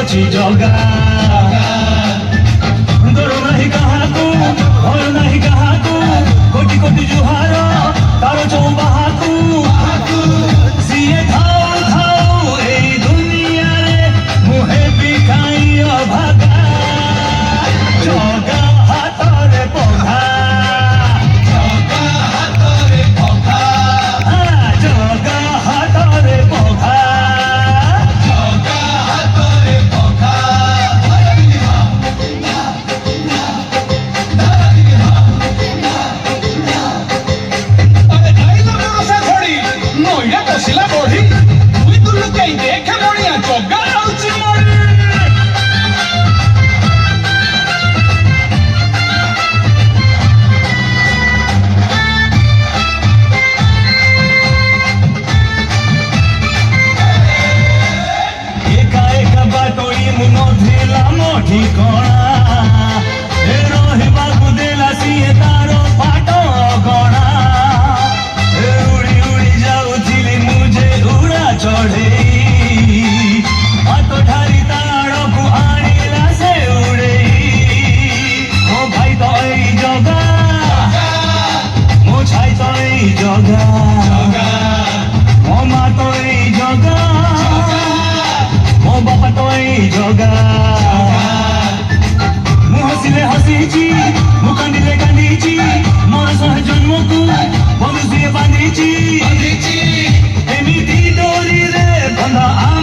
ଅଛି ଜଗା ଦର ନାହିଁ କାହାକୁ ଭୟ ନାହିଁ କାହାକୁ କୋଟି କୋଟି ଜୁହାର ତାର ଚଉବାହାକୁ ସିଏ ଥାଉ ଥାଉ ଏଇ ଦୁନିଆରେ ମୁଁ ହେବି କାଇଁ ଅଭାଗା ଜଗା ହାତରେ ପଘା ଜଗା ହାତରେ ପଘା ଜଗା ହାତରେ ପଘା বসিলা বড়ি তুই তো লুকাই দেখে মরিয়া জগা আউছি মরি একা একা বাটই মু নথিলা ମୋ ଠିକଣା ଏ ରହିବାକୁ ଦେଲା ସିଏ ତାର ପାଟ ଗଣା ଚଢେଇ ହାତ ଠାରି ତାଳକୁ ଆଣିଲା ସେ ଉଡେଇ ମୋ ଭାଇ ତ ଏଇ ଜଗା ମୋ ଛାଇ ତ ଏଇ ଜଗା ମୋ ମା ତ ଏଇ ଜଗା ମୋ ବାପା ତ ଏଇ ଜଗା ମୁଁ ହସିଲେ ହସିଛି ମୁଁ କାନ୍ଦିଲେ କାନ୍ଦିଛି ମୋର ଶହେ ଜନ୍ମକୁ ବନ୍ଧୁ ସିଏ ବାନ୍ଧିଛି ଏମିତି ଡୋରିରେ ବନ୍ଧା